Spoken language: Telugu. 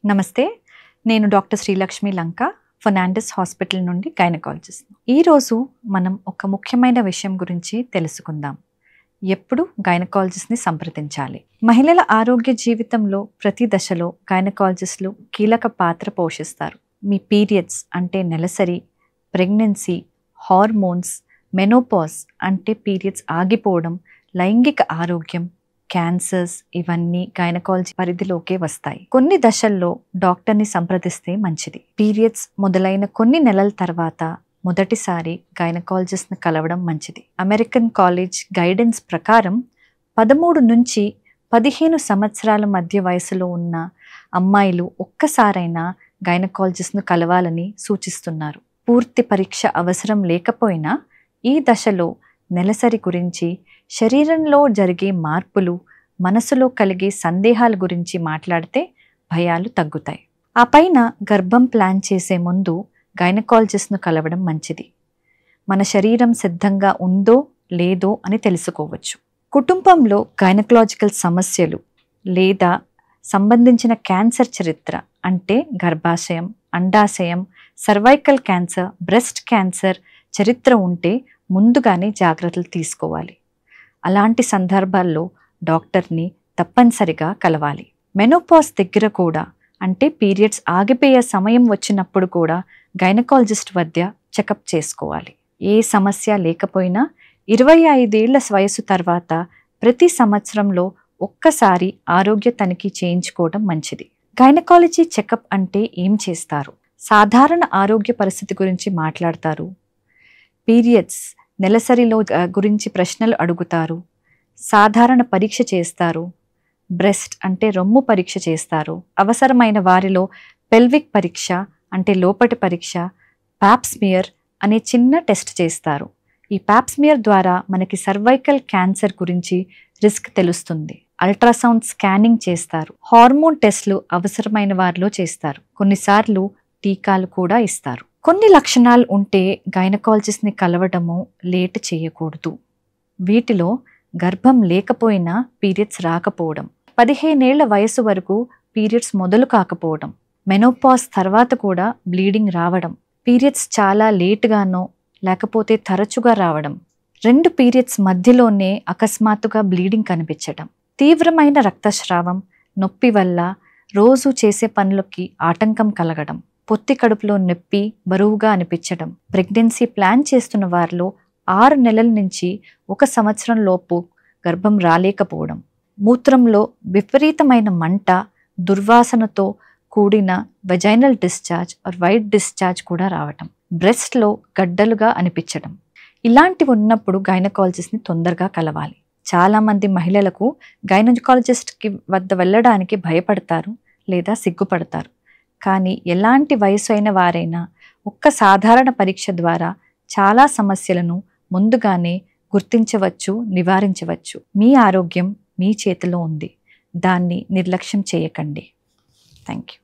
నమస్తే, నేను డాక్టర్ శ్రీలక్ష్మి లంక, ఫెర్నాండెస్ హాస్పిటల్ నుండి గైనకాలజిస్ట్. ఈరోజు మనం ఒక ముఖ్యమైన విషయం గురించి తెలుసుకుందాం. ఎప్పుడు గైనకాలజిస్ట్ని సంప్రదించాలి? మహిళల ఆరోగ్య జీవితంలో ప్రతి దశలో గైనకాలజిస్టులు కీలక పాత్ర పోషిస్తారు. మీ పీరియడ్స్ అంటే నెలసరి, ప్రెగ్నెన్సీ, హార్మోన్స్, మెనోపాజ్ అంటే పీరియడ్స్ ఆగిపోవడం, లైంగిక ఆరోగ్యం, క్యాన్సర్స్ ఇవన్నీ గైనకాలజీ పరిధిలోకే వస్తాయి. కొన్ని దశల్లో డాక్టర్ని సంప్రదిస్తే మంచిది. పీరియడ్స్ మొదలైన కొన్ని నెలల తర్వాత మొదటిసారి గైనకాలజిస్ట్ని కలవడం మంచిది. అమెరికన్ కాలేజ్ గైడెన్స్ ప్రకారం 13 నుంచి 15 సంవత్సరాల మధ్య వయసులో ఉన్న అమ్మాయిలు ఒక్కసారైనా గైనకాలజిస్ట్ను కలవాలని సూచిస్తున్నారు. పూర్తి పరీక్ష అవసరం లేకపోయినా ఈ దశలో నెలసరి గురించి, శరీరంలో జరిగే మార్పులు, మనసులో కలిగే సందేహాల గురించి మాట్లాడితే భయాలు తగ్గుతాయి. ఆ పైన గర్భం ప్లాన్ చేసే ముందు గైనకాలజిస్ట్ను కలవడం మంచిది. మన శరీరం సిద్ధంగా ఉందో లేదో అని తెలుసుకోవచ్చు. కుటుంబంలో గైనకలాజికల్ సమస్యలు లేదా సంబంధించిన క్యాన్సర్ చరిత్ర అంటే గర్భాశయం, అండాశయం, సర్వైకల్ క్యాన్సర్, బ్రెస్ట్ క్యాన్సర్ చరిత్ర ఉంటే ముందుగానే జాగ్రత్తలు తీసుకోవాలి. అలాంటి సందర్భాల్లో డాక్టర్ని తప్పనిసరిగా కలవాలి. మెనోపాజ్ దగ్గర కూడా అంటే పీరియడ్స్ ఆగిపోయే సమయం వచ్చినప్పుడు కూడా గైనకాలజిస్ట్ వద్ద చెకప్ చేసుకోవాలి. ఏ సమస్య లేకపోయినా 25 ఏళ్ల వయసు తర్వాత ప్రతి సంవత్సరంలో ఒక్కసారి ఆరోగ్య తనిఖీ చేయించుకోవడం మంచిది. గైనకాలజీ చెకప్ అంటే ఏం చేస్తారు? సాధారణ ఆరోగ్య పరిస్థితి గురించి మాట్లాడతారు. పీరియడ్స్, నెలసరిలో గురించి ప్రశ్నలు అడుగుతారు. సాధారణ పరీక్ష చేస్తారు. బ్రెస్ట్ అంటే రొమ్ము పరీక్ష చేస్తారు. అవసరమైన వారిలో పెల్విక్ పరీక్ష అంటే లోపటి పరీక్ష, పాప్స్మియర్ అనే చిన్న టెస్ట్ చేస్తారు. ఈ పాప్స్మియర్ ద్వారా మనకి సర్వైకల్ క్యాన్సర్ గురించి రిస్క్ తెలుస్తుంది. అల్ట్రాసౌండ్ స్కానింగ్ చేస్తారు. హార్మోన్ టెస్ట్లు అవసరమైన వారిలో చేస్తారు. కొన్నిసార్లు టీకాలు కూడా ఇస్తారు. కొన్ని లక్షణాలు ఉంటే గైనకాలజిస్ట్ని కలవడము లేట్ చేయకూడదు. వీటిలో గర్భం లేకపోయినా పీరియడ్స్ రాకపోవడం, 15 ఏళ్ల వయసు వరకు పీరియడ్స్ మొదలు కాకపోవడం, మెనోపాజ్ తర్వాత కూడా బ్లీడింగ్ రావడం, పీరియడ్స్ చాలా లేటుగానో లేకపోతే తరచుగా రావడం, 2 పీరియడ్స్ మధ్యలోనే అకస్మాత్తుగా బ్లీడింగ్ కనిపించడం, తీవ్రమైన రక్తస్రావం, నొప్పి వల్ల రోజు చేసే పనులకి ఆటంకం కలగడం, పొత్తి కడుపులో నొప్పి, బరువుగా అనిపించడం, ప్రెగ్నెన్సీ ప్లాన్ చేస్తున్న వారిలో 6 నెలల నుంచి 1 సంవత్సరం లోపు గర్భం రాలేకపోవడం, మూత్రంలో విపరీతమైన మంట, దుర్వాసనతో కూడిన వెజైనల్ డిశ్చార్జ్ వైట్ డిశ్చార్జ్ కూడా రావటం, బ్రెస్ట్లో గడ్డలుగా అనిపించడం, ఇలాంటివి ఉన్నప్పుడు గైనకాలజిస్ట్ని తొందరగా కలవాలి. చాలామంది మహిళలకు గైనకాలజిస్ట్కి వద్ద వెళ్ళడానికి భయపడతారు లేదా సిగ్గుపడతారు. కానీ ఎలాంటి వయసు అయిన వారైనా ఒక్క సాధారణ పరీక్ష ద్వారా చాలా సమస్యలను ముందుగానే గుర్తించవచ్చు, నివారించవచ్చు. మీ ఆరోగ్యం మీ చేతిలో ఉంది. దాన్ని నిర్లక్ష్యం చేయకండి. Thank you.